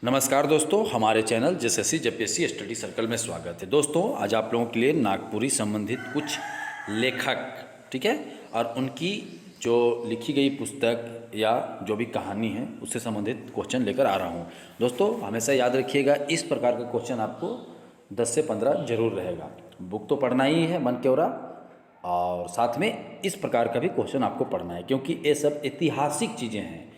नमस्कार दोस्तों, हमारे channel JSSC JPSC study circle में स्वागत है। दोस्तों आज आप लोगों के लिए नागपुरी संबंधित कुछ लेखक, ठीक है, और उनकी जो लिखी गई पुस्तक या जो भी कहानी है उससे संबंधित क्वेश्चन लेकर आ रहा हूँ। दोस्तों हमेशा याद रखिएगा, इस प्रकार का क्वेश्चन आपको 10 से 15 जरूर रहेगा। बुक तो पढ़ना ही है मन के और साथ में इस प्रकार का भी क्वेश्चन आपको पढ़ना है, क्योंकि ये सब ऐतिहासिक चीज़ें हैं।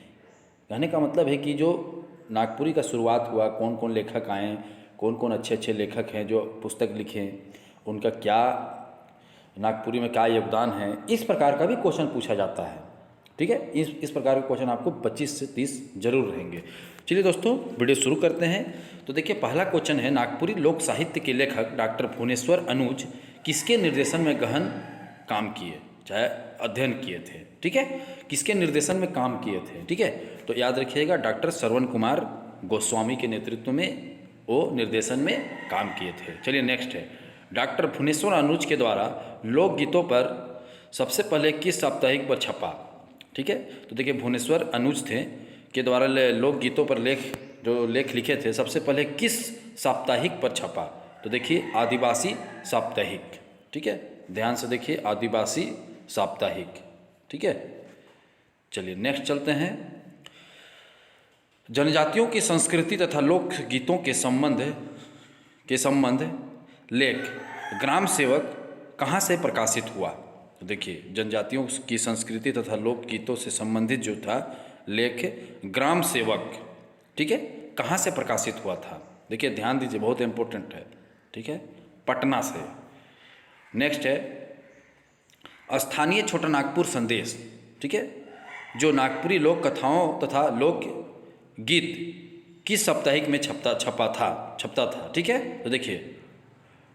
कहने का मतलब है कि जो नागपुरी का शुरुआत हुआ, कौन कौन लेखक आए, कौन कौन अच्छे अच्छे लेखक हैं जो पुस्तक लिखे, उनका क्या नागपुरी में क्या योगदान है, इस प्रकार का भी क्वेश्चन पूछा जाता है। ठीक है, इस प्रकार के क्वेश्चन आपको 25 से 30 जरूर रहेंगे। चलिए दोस्तों वीडियो शुरू करते हैं। तो देखिए पहला क्वेश्चन है, नागपुरी लोक साहित्य के लेखक डॉक्टर भुवनेश्वर अनुज किसके निर्देशन में गहन काम किए, चाहे अध्ययन किए थे। ठीक है, किसके निर्देशन में काम किए थे। ठीक है, तो याद रखिएगा डॉक्टर श्रवण कुमार गोस्वामी के नेतृत्व में वो निर्देशन में काम किए थे। चलिए नेक्स्ट है, डॉक्टर भुवनेश्वर अनुज के द्वारा लोकगीतों पर सबसे पहले किस साप्ताहिक पर छपा। ठीक है, तो देखिए भुवनेश्वर अनुज थे के द्वारा लोकगीतों पर लेख लिखे थे, सबसे पहले किस साप्ताहिक पर छपा। तो देखिए आदिवासी साप्ताहिक। ठीक है, ध्यान से देखिए आदिवासी साप्ताहिक। ठीक है, चलिए नेक्स्ट चलते हैं। जनजातियों की संस्कृति तथा लोक गीतों के संबंध लेख ग्राम सेवक कहाँ से प्रकाशित हुआ। तो देखिए जनजातियों की संस्कृति तथा लोक गीतों से संबंधित जो था लेख ग्राम सेवक, ठीक है, कहाँ से प्रकाशित हुआ था। देखिए ध्यान दीजिए, बहुत इंपॉर्टेंट है। ठीक है, पटना से। नेक्स्ट है स्थानीय छोटा नागपुर संदेश। ठीक है, जो नागपुरी लोक कथाओं तथा लोक गीत किस साप्ताहिक में छपता था। ठीक है, तो देखिए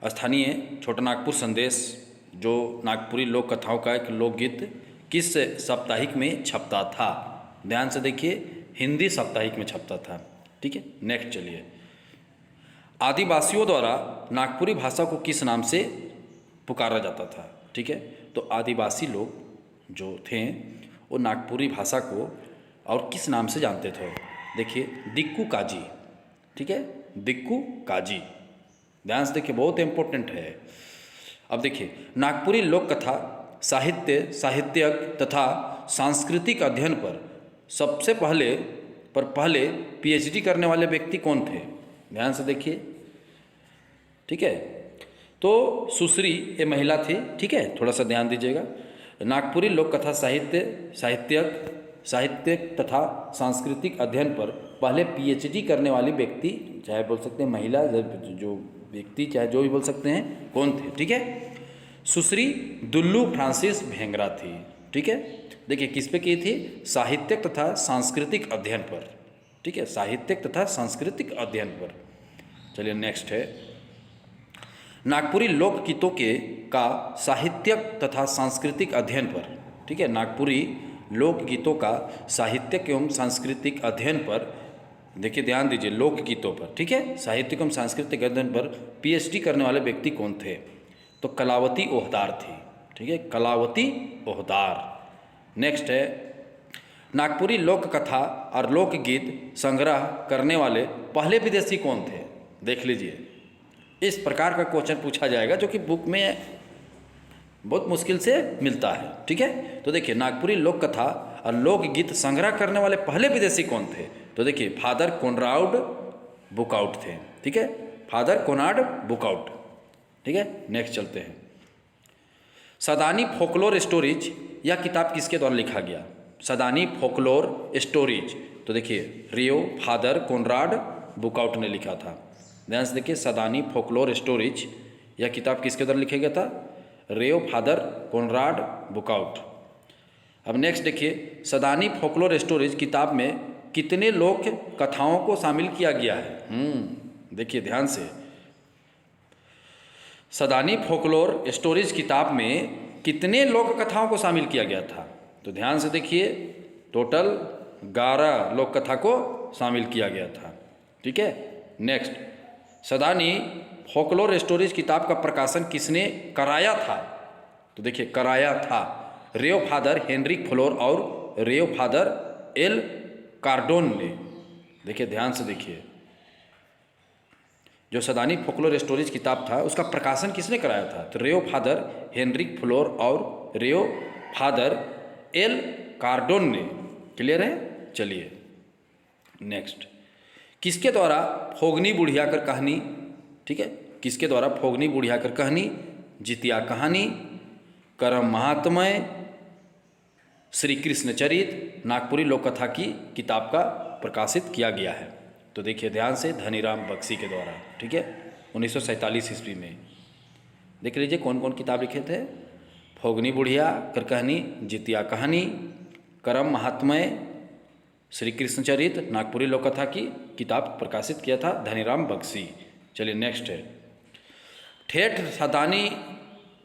स्थानीय छोटा नागपुर संदेश जो नागपुरी लोक कथाओं का एक लोकगीत किस साप्ताहिक में छपता था। ध्यान से देखिए हिंदी साप्ताहिक में छपता था। ठीक है, नेक्स्ट चलिए, आदिवासियों द्वारा नागपुरी भाषा को किस नाम से पुकारा जाता था। ठीक है, तो आदिवासी लोग जो थे वो नागपुरी भाषा को और किस नाम से जानते थे। देखिए दिक्कू काजी। ठीक है, दिक्कू काजी। ध्यान से देखिए बहुत इंपॉर्टेंट है। अब देखिए नागपुरी लोक कथा साहित्यक तथा सांस्कृतिक अध्ययन पर सबसे पहले पीएचडी करने वाले व्यक्ति कौन थे। ध्यान से देखिए। ठीक है, तो सुश्री ये महिला थी। ठीक है, थोड़ा सा ध्यान दीजिएगा। नागपुरी लोक कथा साहित्यक तथा सांस्कृतिक अध्ययन पर पहले पीएचडी करने वाली व्यक्ति, चाहे बोल सकते हैं महिला, जो व्यक्ति चाहे जो भी बोल सकते हैं, कौन थे। ठीक है, सुश्री दुल्लू फ्रांसिस भेंगरा थी। ठीक है, देखिए किस पे की थी, साहित्यक तथा सांस्कृतिक अध्ययन पर। ठीक है, साहित्यक तथा सांस्कृतिक अध्ययन पर। चलिए नेक्स्ट है, नागपुरी लोकगीतों का साहित्यक तथा सांस्कृतिक अध्ययन पर। ठीक है, नागपुरी लोकगीतों का साहित्यक एवं सांस्कृतिक अध्ययन पर, देखिए ध्यान दीजिए लोकगीतों पर। ठीक है, साहित्यक एवं सांस्कृतिक अध्ययन पर पीएचडी करने वाले व्यक्ति कौन थे। तो कलावती ओहदार थी। ठीक है, कलावती ओहदार। नेक्स्ट है, नागपुरी लोक कथा और लोकगीत संग्रह करने वाले पहले विदेशी कौन थे। देख लीजिए, इस प्रकार का क्वेश्चन पूछा जाएगा जो कि बुक में बहुत मुश्किल से मिलता है। ठीक है, तो देखिए नागपुरी लोक कथा और लोकगीत संग्रह करने वाले पहले विदेशी कौन थे। तो देखिए फादर कोनराड बुकआउट थे। ठीक है, फादर कोनराड बुकआउट। ठीक है, नेक्स्ट चलते हैं, सदानी फोकलोर स्टोरीज यह किताब किसके द्वारा लिखा गया। सदानी फोकलोर स्टोरीज, तो देखिए रियो फादर कोनराड बुकआउट ने लिखा था। ध्यान से देखिए सदानी फोकलोर स्टोरीज यह किताब किसके द्वारा लिखा गया था, रेयो फादर कोनराड बुकआउट। अब नेक्स्ट देखिए, सदानी फोकलोर स्टोरीज किताब में कितने लोक कथाओं को शामिल किया गया है। देखिए ध्यान से, सदानी फोकलोर स्टोरीज किताब में कितने लोक कथाओं को शामिल किया गया था। तो ध्यान से देखिए टोटल 11 लोक कथा को शामिल किया गया था। ठीक है, नेक्स्ट, सदानी फोकलोर स्टोरीज किताब का प्रकाशन किसने कराया था। तो देखिए कराया था रेयो फादर हेनरिक फ्लोर और रेयो फादर एल कार्डोन ने। देखिए ध्यान से देखिए, जो सदानी फोकलोर स्टोरीज किताब था उसका प्रकाशन किसने कराया था? तो रेयो फादर हेनरिक फ्लोर और रेयो फादर एल कार्डोन ने। क्लियर है? चलिए नेक्स्ट, किसके द्वारा फोगनी बुढ़िया कर कहानी, ठीक है, किसके द्वारा फोगनी बुढ़िया कर कहानी, जितिया कहानी, करम महात्मय, श्री कृष्ण चरित, नागपुरी लोक कथा की किताब का प्रकाशित किया गया है? तो देखिए ध्यान से, धनीराम बख्शी के द्वारा, ठीक है, 1947 ईस्वी में। देख लीजिए कौन कौन किताब लिखे थे? फोगनी बुढ़िया कर कहानी, जितिया कहानी, करम महात्मय, श्री कृष्ण चरित, नागपुरी लोक कथा की किताब प्रकाशित किया था धनीराम बख्शी। चलिए नेक्स्ट है, ठेठ सदानी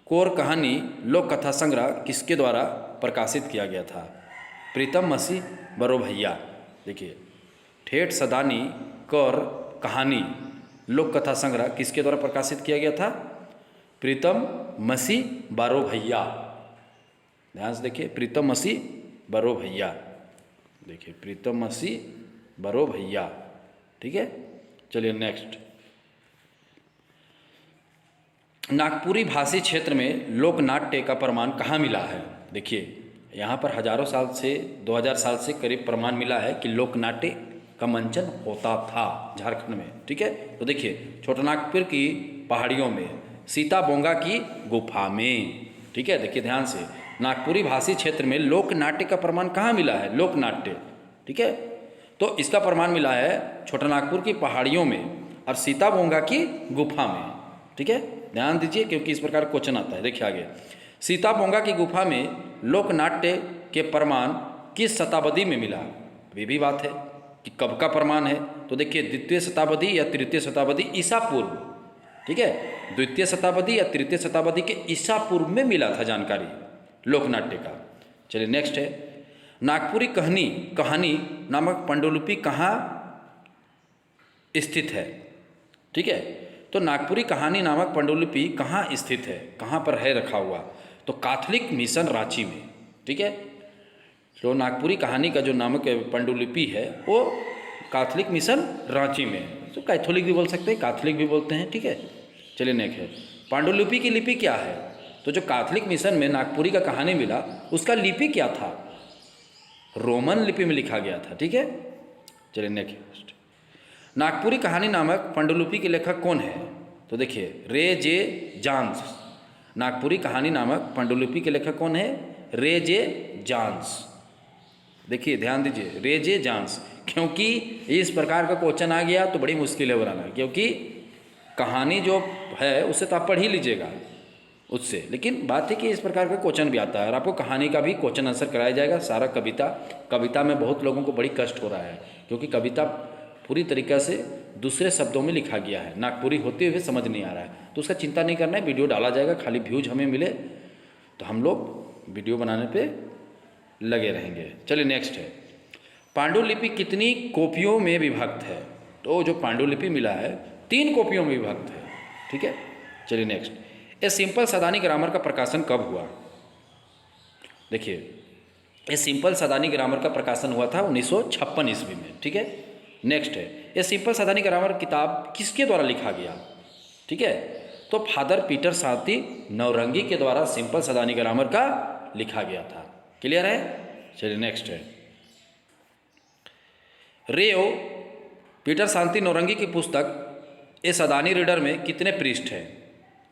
कोर कहानी लोक कथा संग्रह किसके द्वारा प्रकाशित किया गया था? प्रीतम मसीह बरो भैया। देखिए ठेठ सदानी कौर कहानी लोक कथा संग्रह किसके द्वारा प्रकाशित किया गया था? प्रीतम मसीह बारो भैया। ध्यान से देखिए, प्रीतम मसीह बरो भैया। देखिए प्रीतम मसीह बरो भैया, ठीक है। चलिए नेक्स्ट, नागपुरी भाषी क्षेत्र में लोक नाट्य का प्रमाण कहाँ मिला है? देखिए यहाँ पर हजारों साल से 2000 साल से करीब प्रमाण मिला है कि लोक नाट्य का मंचन होता था झारखंड में, ठीक है। तो देखिए छोटानागपुर की पहाड़ियों में, सीता बोंगा की गुफा में, ठीक है। देखिए ध्यान से, नागपुरी भाषी क्षेत्र में लोक नाट्य का प्रमाण कहाँ मिला है? लोक नाट्य, ठीक है। तो इसका प्रमाण मिला है छोटानागपुर की पहाड़ियों में और सीता बोंगा की गुफा में, ठीक है। ध्यान दीजिए क्योंकि इस प्रकार क्वेश्चन आता है। देखिए आगे, सीता बोंगा की गुफा में लोक नाट्य के प्रमाण किस शताब्दी में मिला? ये भी बात है कि कब का प्रमाण है। तो देखिए द्वितीय शताब्दी या तृतीय शताब्दी ईसा पूर्व, ठीक है, द्वितीय शताब्दी या तृतीय शताब्दी के ईसा पूर्व में मिला था जानकारी लोकनाट्य का। चलिए नेक्स्ट है, नागपुरी कहानी नामक पांडुलिपि कहाँ स्थित है? ठीक है, तो नागपुरी कहानी नामक पांडुलिपि कहाँ स्थित है, कहाँ पर है रखा हुआ? तो कैथोलिक मिशन रांची में, ठीक है। तो नागपुरी कहानी का जो नामक पांडुलिपि है वो कैथोलिक मिशन रांची में है। तो कैथोलिक भी बोल सकते हैं, कैथोलिक भी बोलते हैं, ठीक है। चलिए नेक्स्ट है, पांडुलिपि की लिपि क्या है? तो जो कैथोलिक मिशन में नागपुरी का कहानी मिला उसका लिपि क्या था? रोमन लिपि में लिखा गया था, ठीक है। चलिए नेक्स्ट, नागपुरी कहानी नामक पांडुलिपि के लेखक कौन है? तो देखिए रे जे जान्स। नागपुरी कहानी नामक पांडुलिपि के लेखक कौन है? रे जे जान्स। देखिए ध्यान दीजिए, रे जे जान्स, क्योंकि इस प्रकार का क्वेश्चन आ गया तो बड़ी मुश्किल है बनाना, क्योंकि कहानी जो है उससे तो आप पढ़ ही लीजिएगा उससे, लेकिन बात है कि इस प्रकार का क्वेश्चन भी आता है और आपको कहानी का भी क्वेश्चन आंसर कराया जाएगा। सारा कविता में बहुत लोगों को बड़ी कष्ट हो रहा है क्योंकि कविता पूरी तरीक़ा से दूसरे शब्दों में लिखा गया है, नागपुरी होते हुए समझ नहीं आ रहा है। तो उसका चिंता नहीं करना है, वीडियो डाला जाएगा, खाली व्यूज हमें मिले तो हम लोग वीडियो बनाने पर लगे रहेंगे। चलिए नेक्स्ट है, पांडुलिपि कितनी कॉपियों में विभक्त है? तो जो पांडुलिपि मिला है 3 कॉपियों में विभक्त है, ठीक है। चलिए next, a simple Sadani grammar का प्रकाशन कब हुआ? देखिए ये सिंपल सदानी ग्रामर का प्रकाशन हुआ था 1956 ईस्वी में, ठीक है। नेक्स्ट है, ये सिंपल सदानी ग्रामर किताब किसके द्वारा लिखा गया? ठीक है, तो फादर पीटर शांति नौरंगी के द्वारा सिंपल सदानी ग्रामर का लिखा गया था। क्लियर है? चलिए नेक्स्ट है, रेयो पीटर शांति नौरंगी की पुस्तक ए सदानी रीडर में कितने पृष्ठ हैं?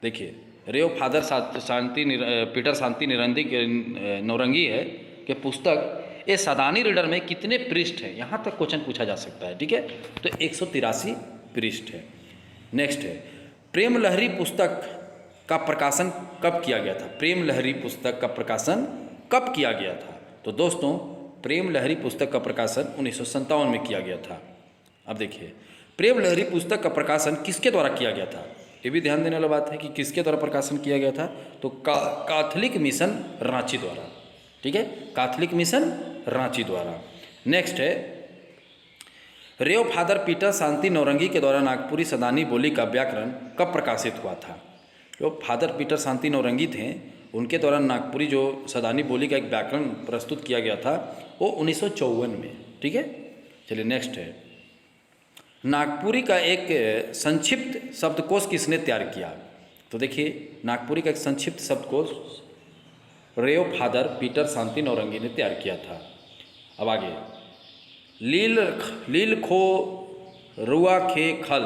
देखिए रेयो फादर पीटर शांति नौरंगी है कि पुस्तक ए सदानी रीडर में कितने पृष्ठ हैं, यहाँ तक क्वेश्चन पूछा जा सकता है, ठीक है। तो 183 पृष्ठ है। नेक्स्ट है, प्रेम लहरी पुस्तक का प्रकाशन कब किया गया था? प्रेम लहरी पुस्तक का प्रकाशन कब किया गया था? तो दोस्तों प्रेम लहरी पुस्तक का प्रकाशन 1957 में किया गया था। अब देखिए प्रेम लहरी पुस्तक का प्रकाशन किसके द्वारा किया गया था? ये भी ध्यान देने वाली बात है कि किसके द्वारा प्रकाशन किया गया था? तो कैथोलिक मिशन रांची द्वारा, ठीक है, कैथोलिक मिशन रांची द्वारा। नेक्स्ट है, रेव फादर पीटर शांति नौरंगी के द्वारा नागपुरी सदानी बोली का व्याकरण कब प्रकाशित हुआ था? जो फादर पीटर शांति नौरंगी थे उनके द्वारा नागपुरी जो सदानी बोली का एक व्याकरण प्रस्तुत किया गया था वो 1954 में, ठीक है। चलिए नेक्स्ट है, नागपुरी का एक संक्षिप्त शब्दकोश किसने तैयार किया? तो देखिए, नागपुरी का एक संक्षिप्त शब्दकोश रेव फादर पीटर शांति नौरंगी ने तैयार किया था। अब आगे, लील खो रुआ खे खल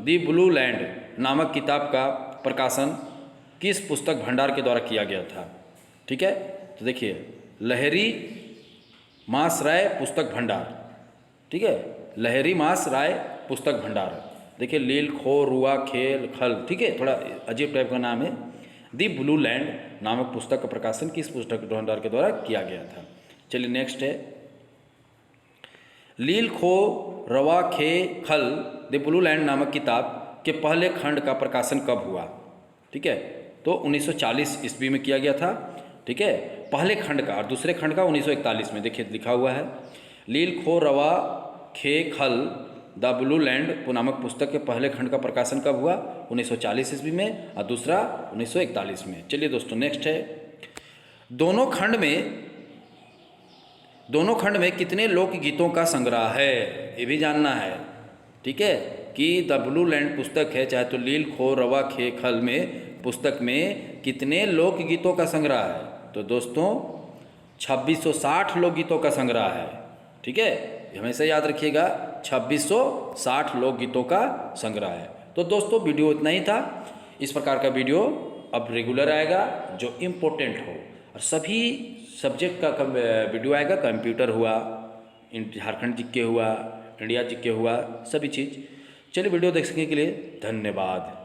दी ब्लू लैंड नामक किताब का प्रकाशन किस पुस्तक भंडार के द्वारा किया गया था? ठीक है, तो देखिए, लहरी मास राय पुस्तक भंडार। ठीक है, लहरी मास राय पुस्तक भंडार। देखिए, लील खो रुआ खेल खल, ठीक है, थोड़ा अजीब टाइप का नाम है। दी ब्लू लैंड नामक पुस्तक का प्रकाशन किस पुस्तक भंडार के द्वारा किया गया था? चलिए नेक्स्ट है, लील खो रवा खे खल द ब्लू लैंड नामक किताब के पहले खंड का प्रकाशन कब हुआ? ठीक है, तो 1940 ईस्वी में किया गया था। ठीक है, पहले खंड का, और दूसरे खंड का 1941 में। देखिए लिखा हुआ है, लील खो रवा खे खल द ब्लू लैंड नामक पुस्तक के पहले खंड का प्रकाशन कब हुआ? 1940 ईस्वी में, और दूसरा 1941 में। चलिए दोस्तों नेक्स्ट है, दोनों खंड में कितने लोकगीतों का संग्रह है? ये भी जानना है। ठीक है, कि द ब्लू लैंड पुस्तक है, चाहे तो लील खो रवा खे खल में पुस्तक में कितने लोकगीतों का संग्रह है? तो दोस्तों 2660 लोकगीतों का संग्रह है। ठीक है, हमेशा याद रखिएगा, 2660 लोकगीतों का संग्रह है। तो दोस्तों वीडियो इतना ही था। इस प्रकार का वीडियो अब रेगुलर आएगा जो इम्पोर्टेंट हो, और सभी सब्जेक्ट का वीडियो आएगा। कंप्यूटर हुआ, झारखंड जीके हुआ, इंडिया जीके हुआ, सभी चीज़। चलिए, वीडियो देखने के लिए धन्यवाद।